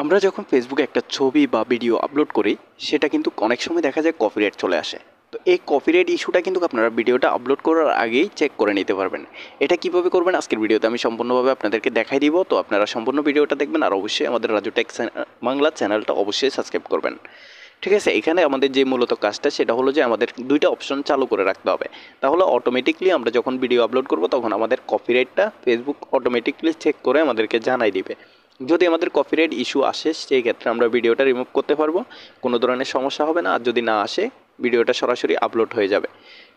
আমরা যখন ফেসবুকে একটা ছবি বা ভিডিও আপলোড করি সেটা কিন্তু অনেক সময় দেখা যায় কপিরাইট চলে আসে। তো এই কপিরাইট ইস্যুটা কিন্তু আপনারা ভিডিওটা আপলোড করার আগেই চেক করে নিতে পারবেন। এটা কিভাবে করবেন আজকের ভিডিওতে আমি সম্পূর্ণভাবে আপনাদেরকে দেখাই দিব। তো আপনারা সম্পূর্ণ ভিডিওটা দেখবেন আর অবশ্যই আমাদের রাজু টেক বাংলা চ্যানেলটা অবশ্যই সাবস্ক্রাইব করবেন। ঠিক আছে, এখানে আমাদের যে মূলত কাজটা সেটা হলো যে আমাদের দুইটা অপশন চালু করে রাখতে হবে। তাহলে অটোমেটিকলি আমরা যখন ভিডিও আপলোড করব তখন আমাদের কপিরাইটটা ফেসবুক অটোমেটিকলি চেক করে আমাদেরকে জানাই দিবে। যদি আমাদের কপিরাইট ইস্যু আসে সেই ক্ষেত্রে আমরা ভিডিওটা রিমুভ করতে পারবো, কোনো ধরনের সমস্যা হবে না। আর যদি না আসে ভিডিওটা সরাসরি আপলোড হয়ে যাবে।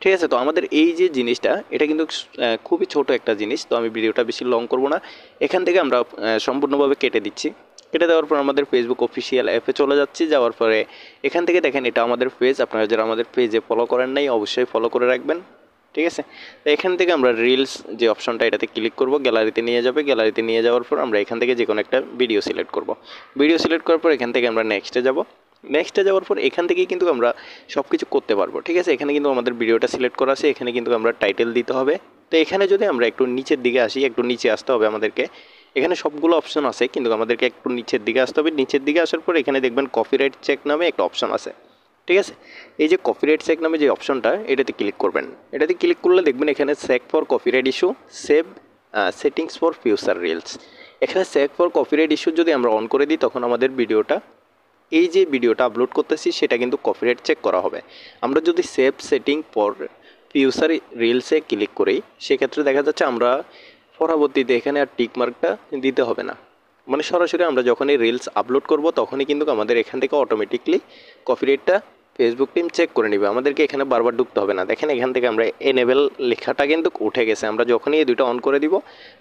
ঠিক আছে, তো আমাদের এই যে জিনিসটা এটা কিন্তু খুবই ছোট একটা জিনিস। তো আমি ভিডিওটা বেশি লং করব না, এখান থেকে আমরা সম্পূর্ণভাবে কেটে দিচ্ছি। কেটে দেওয়ার পর আমাদের ফেসবুক অফিসিয়াল অ্যাপে চলে যাচ্ছি। যাওয়ার পরে এখান থেকে দেখেন এটা আমাদের পেজ। আপনারা যারা আমাদের পেজে ফলো করেন নাই অবশ্যই ফলো করে রাখবেন। ঠিক আছে, তো এখান থেকে আমরা রিলস যে অপশনটা এটাতে ক্লিক করব, গ্যালারিতে নিয়ে যাবে। গ্যালারিতে নিয়ে যাওয়ার পর আমরা এখান থেকে যে কোনো একটা ভিডিও সিলেক্ট করব। ভিডিও সিলেক্ট করার পর এখান থেকে আমরা নেক্সটে যাব। নেক্সটে যাওয়ার পর এখান থেকেই কিন্তু আমরা সব কিছু করতে পারবো। ঠিক আছে, এখানে কিন্তু আমাদের ভিডিওটা সিলেক্ট করা আছে। এখানে কিন্তু আমরা টাইটেল দিতে হবে। তো এখানে যদি আমরা একটু নিচের দিকে আসি, একটু নিচে আসতে হবে আমাদেরকে। এখানে সবগুলো অপশন আছে কিন্তু আমাদেরকে একটু নিচের দিকে আসতে হবে। নিচের দিকে আসার পর এখানে দেখবেন কপিরাইট চেক নামে একটা অপশন আছে। ঠিক আছে, এই যে কপিরাইট চেক নামে যে অপশনটা এটাতে ক্লিক করবেন। এটাতে ক্লিক করলে দেখবেন এখানে check for copyright issue, save settings for future reels. এখানে চেক ফর কপিরাইট ইস্যু যদি আমরা অন করে দিই তখন আমাদের ভিডিওটা, এই যে ভিডিওটা আপলোড করতেছি সেটা কিন্তু কপিরাইট চেক করা হবে। আমরা যদি সেভ সেটিং ফর ফিউচার রিলসে ক্লিক করি সেক্ষেত্রে দেখা যাচ্ছে আমরা পরবর্তীতে এখানে আর টিক মার্কটা দিতে হবে না। মানে সরাসরি আমরা যখনই রিলস আপলোড করব তখনই কিন্তু আমাদের এখান থেকে অটোমেটিকলি কপিরাইটটা ফেসবুক টিম চেক করে নেবে। আমাদেরকে এখানে বারবার ঢুকতে হবে না। দেখেন এখান থেকে আমরা এনেবেল লেখাটা কিন্তু উঠে গেছে। আমরা যখনই এই দুটো অন করে দিব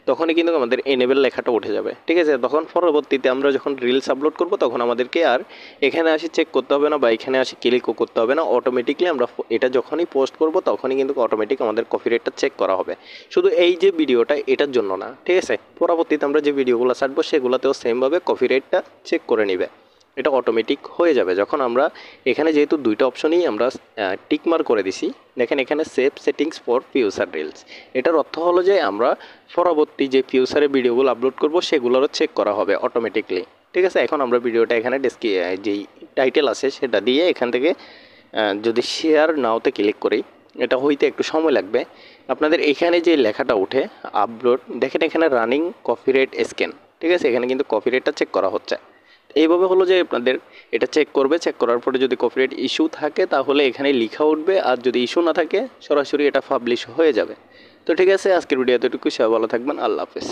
তখনই কিন্তু আমাদের এনেবেল লেখাটা উঠে যাবে। ঠিক আছে, তখন পরবর্তীতে আমরা যখন রিলস আপলোড করব তখন আমাদেরকে আর এখানে আসি চেক করতে হবে না বা এখানে আসি ক্লিকও করতে হবে না। অটোমেটিকলি আমরা এটা যখনই পোস্ট করব তখনই কিন্তু অটোমেটিক আমাদের কপিরাইটটা চেক করা হবে। শুধু এই যে ভিডিওটা এটার জন্য না, ঠিক আছে, পরবর্তীতে আমরা যে ভিডিওগুলো ছাড়বো সেগুলোতেও সেমভাবে কপিরাইটটা চেক করে নেবে। এটা অটোমেটিক হয়ে যাবে যখন আমরা এখানে যেহেতু দুইটা অপশনই আমরা টিকমার্ক করে দিছি। দেখেন এখানে save settings for future reels. এটার অর্থ হলো যে আমরা পরবর্তী যে ফিউচারে ভিডিওগুলো আপলোড করব সেগুলোরও চেক করা হবে অটোমেটিকলি। ঠিক আছে, এখন আমরা ভিডিওটা এখানে যেই টাইটেল আছে সেটা দিয়ে এখান থেকে যদি শেয়ার নাওতে ক্লিক করি, এটা হইতে একটু সময় লাগবে। আপনাদের এখানে যে লেখাটা উঠে আপলোড, দেখেন এখানে রানিং কপিরাইট স্ক্যান। ঠিক আছে, এখানে কিন্তু কপিরাইটটা চেক করা হচ্ছে। এইভাবে হলো যে আপনাদের এটা চেক করবে। চেক করার পরে যদি কপিরাইট ইস্যু থাকে তাহলে এখানে লেখা উঠবে, আর যদি ইস্যু না থাকে সরাসরি এটা পাবলিশ হয়ে যাবে। তো ঠিক আছে, আজকের ভিডিওতে এটুকু। সবাই ভালো থাকবেন, আল্লাহ হাফেজ।